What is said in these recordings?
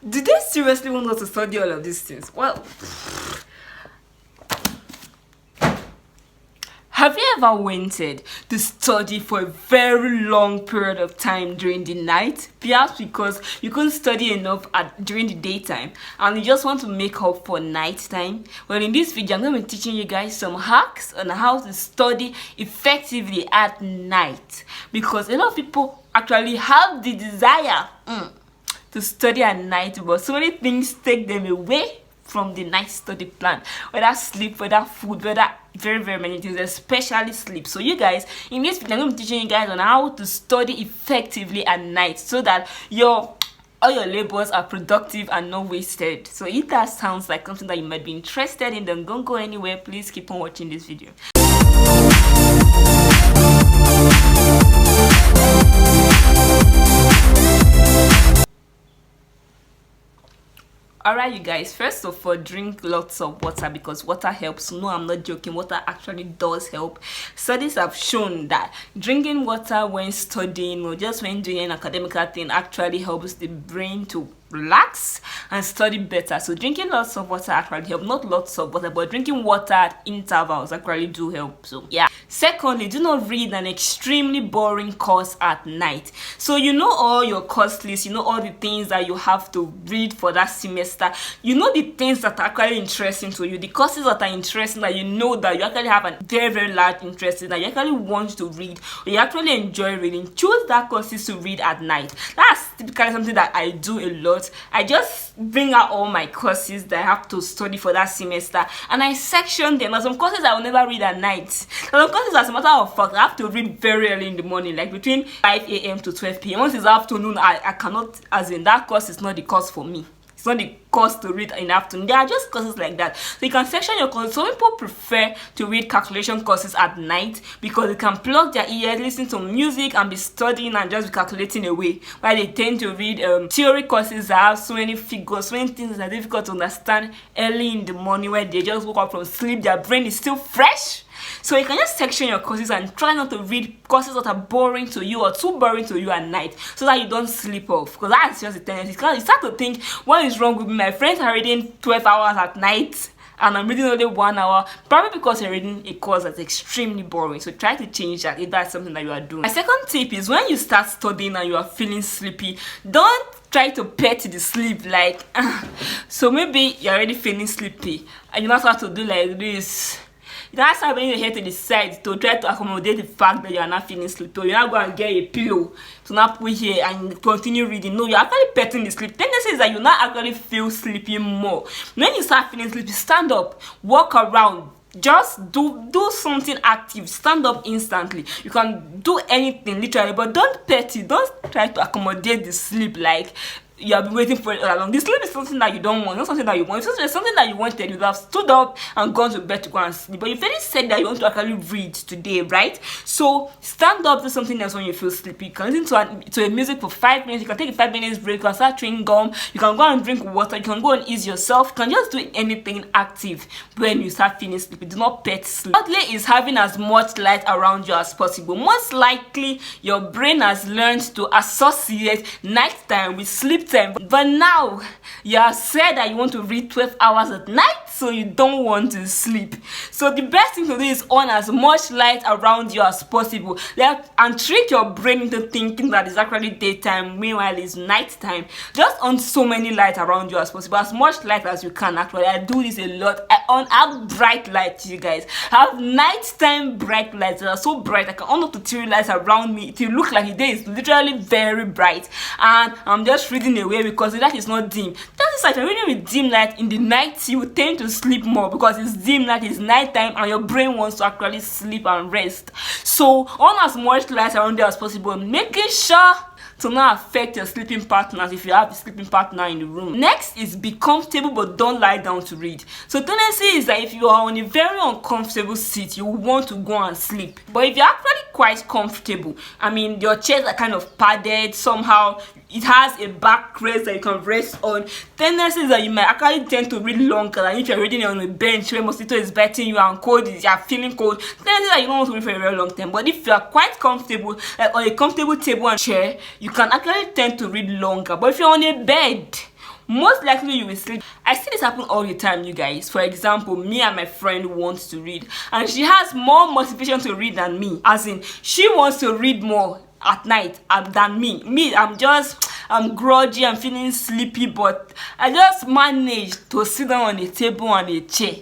Do they seriously want us to study all of these things? Well, have you ever wanted to study for a very long period of time during the night? Perhaps because you couldn't study enough during the daytime and you just want to make up for nighttime? Well, in this video, I'm going to be teaching you guys some hacks on how to study effectively at night. Because a lot of people actually have the desire to study at night, but so many things take them away from the night study plan, whether sleep, whether food, whether very many things, especially sleep. So you guys, in this video, I'm going to be teaching you guys on how to study effectively at night so that all your labors are productive and not wasted. So if that sounds like something that you might be interested in, then don't go anywhere. Please keep on watching this video. Alright, you guys, first of all, drink lots of water because water helps. No, I'm not joking, water actually does help. Studies have shown that drinking water when studying or just when doing an academic thing actually helps the brain to relax and study better. So drinking lots of water actually help. Not lots of water, but drinking water at intervals actually do help. So yeah. Secondly, do not read an extremely boring course at night. So you know all your course lists, you know all the things that you have to read for that semester, you know the things that are actually interesting to you, the courses that are interesting that you know that you actually have a very large interest in, that you actually want to read or you actually enjoy reading. Choose that courses to read at night. That's typically something that I do a lot. I just bring out all my courses that I have to study for that semester and I section them. There's some courses I will never read at night. There's some courses, as a matter of fact, I have to read very early in the morning, like between 5 a.m. to 12 p.m. Once it's afternoon, I cannot, as in that course is not the course for me. It's not the course to read in the afternoon. There are just courses like that. So you can section your courses. Some people prefer to read calculation courses at night because they can plug their ears, listen to music and be studying and just be calculating away. While they tend to read theory courses that have so many figures, so many things that are difficult to understand early in the morning where they just woke up from sleep, their brain is still fresh. So you can just section your courses and try not to read courses that are boring to you or too boring to you at night so that you don't sleep off, because that's just a tendency. Because you start to think, what is wrong with me? My friends are reading 12 hours at night and I'm reading only 1 hour, probably because you're reading a course that's extremely boring. So try to change that if that's something that you are doing. My second tip is, when you start studying and you are feeling sleepy, don't try to pet the sleep like so maybe you're already feeling sleepy and you not have to do like this. That's how when you head to the side to try to accommodate the fact that you are not feeling sleepy. You're not going to get a pillow to not put here and continue reading. No, you're actually petting the sleep. Tendency is that you not actually feel sleepy more. When you start feeling sleepy, stand up, walk around. Just do something active. Stand up instantly. You can do anything literally, but don't pet it. Don't try to accommodate the sleep like you have been waiting for it all along. This sleep is something that you don't want, not something that you want. If it's something that you wanted, you have stood up and gone to bed to go and sleep. But you've already said that you want to actually read today, right? So stand up, do something else when you feel sleepy. You can listen to a music for 5 minutes. You can take a 5 minutes break. You can start chewing gum. You can go and drink water. You can go and ease yourself. You can just do anything active when you start feeling sleepy. Do not pet sleep. Thirdly is having as much light around you as possible. Most likely, your brain has learned to associate nighttime with sleep time, but now you have said that you want to read 12 hours at night, so you don't want to sleep. So the best thing to do is on as much light around you as possible, and trick your brain into thinking that it's actually daytime, meanwhile it's nighttime. Just on so many light around you as possible, as much light as you can. Actually, I do this a lot. I have bright lights, you guys. I have nighttime bright lights that are so bright I can on up to 3 lights around me. It will look like the day is literally very bright, and I'm just reading away because the light is not dim. That is like, you're reading with dim light in the night, you will tend to sleep more because it's dim light, it's nighttime, and your brain wants to actually sleep and rest. So on as much light around you as possible, making sure to not affect your sleeping partners if you have a sleeping partner in the room. Next is be comfortable but don't lie down to read. So tendency is that if you are on a very uncomfortable seat, you want to go and sleep. But if you're actually quite comfortable, I mean your chairs are kind of padded somehow, it has a backrest that you can rest on, tendency is that you might actually tend to read longer than if you're reading on a bench where mosquito is biting you and you're feeling cold. Tendency that you don't want to read for a very long time. But if you are quite comfortable, like on a comfortable table and chair, you can actually tend to read longer. But if you're on a bed, most likely you will sleep. I see this happen all the time, you guys. For example, me and my friend wants to read, and she has more motivation to read than me, as in she wants to read more at night than me. I'm groggy, I'm feeling sleepy, but I just managed to sit down on a table and a chair.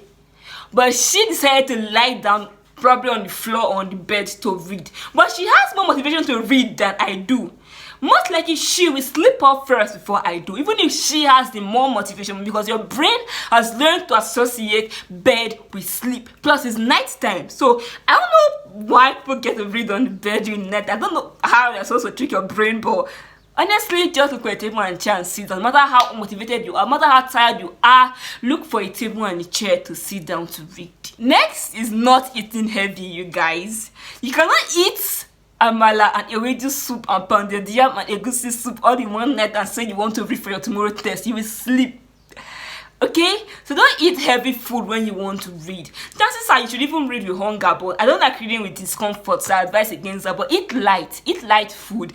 But she decided to lie down, probably on the floor or on the bed, to read. But she has more motivation to read than I do. Most likely she will sleep off first before I do, even if she has the more motivation, because your brain has learned to associate bed with sleep. Plus it's night time, so I don't know why people get to read on the bed during night. I don't know how you're supposed to trick your brain, but honestly, just look for a table and a chair and sit down. No matter how motivated you are, no matter how tired you are, look for a table and a chair to sit down to read. Next is not eating heavy, you guys. You cannot eat amala and ewedu soup and pounded yam and egusi soup all in one night and say you want to read for your tomorrow test. You will sleep. Okay, so don't eat heavy food when you want to read. Chances are you should even read with hunger, but I don't like reading with discomfort, so I advise against that. But eat light food.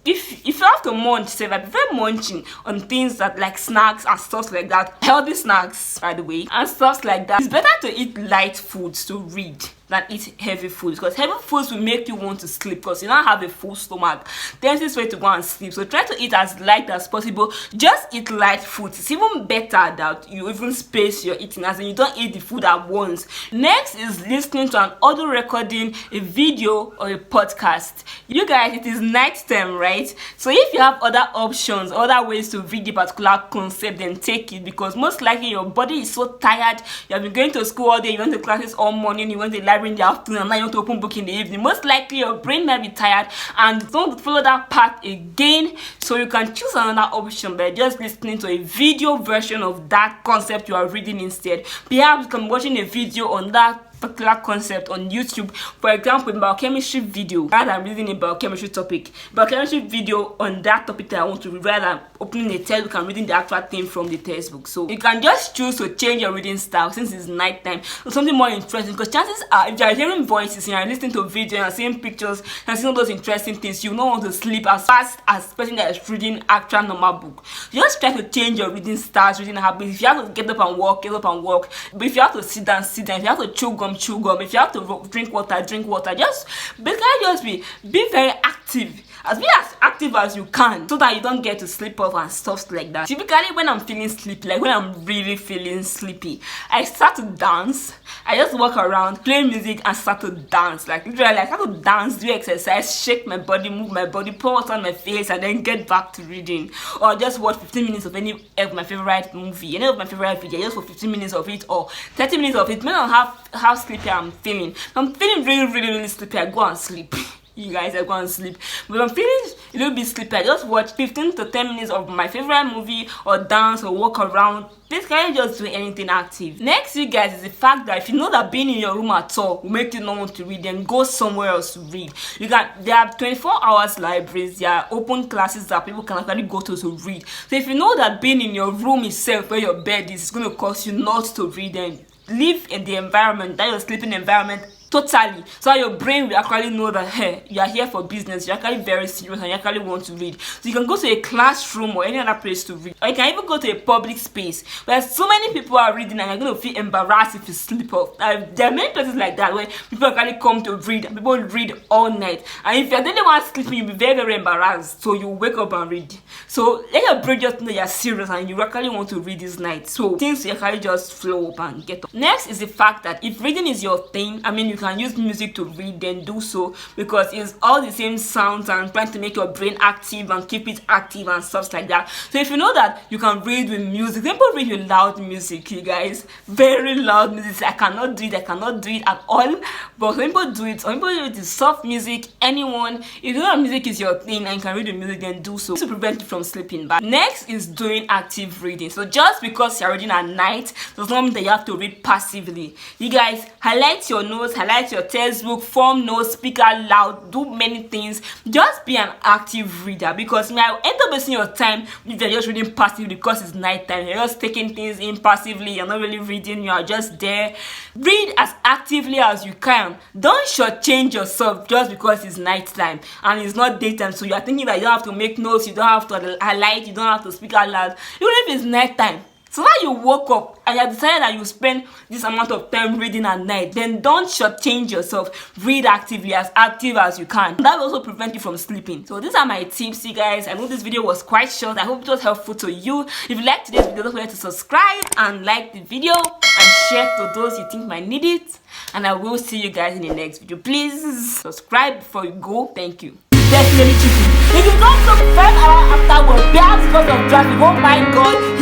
If you have to munch, say, I prefer munching on things that like snacks and stuff like that, healthy snacks, by the way, and stuff like that. It's better to eat light foods to read than eat heavy foods, because heavy foods will make you want to sleep because you don't have a full stomach. Then it's way to go and sleep. So try to eat as light as possible. Just eat light foods. It's even better that you even space your eating, as in you don't eat the food at once. Next is listening to an audio recording, a video, or a podcast. You guys, it is night time, right? So if you have other options, other ways to read the particular concept, then take it, because most likely your body is so tired. You have been going to school all day, you went to classes all morning, you went to the library in the afternoon, and now you want to open book in the evening. Most likely your brain might be tired and don't follow that path again. So you can choose another option by just listening to a video version of that concept you are reading instead. Perhaps you can be watching a video on that particular concept on YouTube, for example, a biochemistry video, rather than reading a biochemistry topic. Biochemistry video on that topic that I want to read, rather than opening a textbook and reading the actual thing from the textbook. So you can just choose to change your reading style since it's night time to something more interesting, because chances are if you are hearing voices and you are listening to video and seeing pictures and seeing all those interesting things, you don't want to sleep as fast as the person that is reading actual normal book. So just try to change your reading styles, reading habits. If you have to get up and walk, get up and walk. But if you have to sit down, sit down. If you have to chew gum, chew gum. If you have to drink water, drink water. Just basically just be very active. Be as active as you can, so that you don't get to sleep off and stuff like that. Typically when I'm feeling sleepy, like when I'm really feeling sleepy, I start to dance. I just walk around, play music and start to dance. Like literally, I start to dance, do exercise, shake my body, move my body, pour water on my face, and then get back to reading. Or just watch 15 minutes of any of my favorite movie, any of my favorite video, just for 15 minutes of it or 30 minutes of it, depending on how sleepy I'm feeling. If I'm feeling really sleepy, I go and sleep. You guys, I go and sleep. But if I'm feeling a little bit sleepy, I just watch 15 to 10 minutes of my favorite movie, or dance, or walk around. This can't just do anything active. Next, you guys, is the fact that if you know that being in your room at all will make you not want to read, then go somewhere else to read. There are 24 hours libraries, there are open classes that people can actually go to read. So if you know that being in your room itself, where your bed is going to cause you not to read, then live in the environment, that your sleeping environment, totally, so your brain will actually know that, hey, you are here for business, you're actually very serious and you actually want to read. So you can go to a classroom or any other place to read, or you can even go to a public space where so many people are reading and you're going to feel embarrassed if you sleep off. There are many places like that where people actually come to read and people read all night, and if you're the only one sleeping, you'll be very embarrassed, so you wake up and read. So let your brain just know you're serious and you actually want to read this night, so things will actually just flow up and get up. Next is the fact that if reading is your thing, I mean, you can use music to read, then do so, because it's all the same sounds and trying to make your brain active and keep it active and stuff like that. So if you know that you can read with music, people read with loud music, you guys, very loud music. I cannot do it at all, but some people do it. Some people do it with soft music. Anyone, if you know that music is your thing and you can read with music, then do so to prevent you from sleeping bad. Next is doing active reading. So just because you're reading at night does not mean that you have to read passively. You guys, highlight your notes, highlight highlight your textbook, form notes, speak out loud, do many things. Just be an active reader, because you might end up wasting your time if you're just reading passively because it's night time. You're just taking things in passively, you're not really reading, you are just there. Read as actively as you can. Don't shortchange yourself just because it's night time and it's not daytime, so you are thinking that you don't have to make notes, you don't have to highlight, you don't have to speak out loud, even if it's night time. So now you woke up and you decided that you spend this amount of time reading at night, then don't shortchange yourself. Read actively, as active as you can. That will also prevent you from sleeping. So these are my tips, you guys. I know this video was quite short. I hope it was helpful to you. If you liked today's video, don't forget to subscribe and like the video and share to those you think might need it. And I will see you guys in the next video. Please subscribe before you go. Thank you. Definitely cheating. If you don't subscribe afterwards, perhaps because of traffic, oh my god,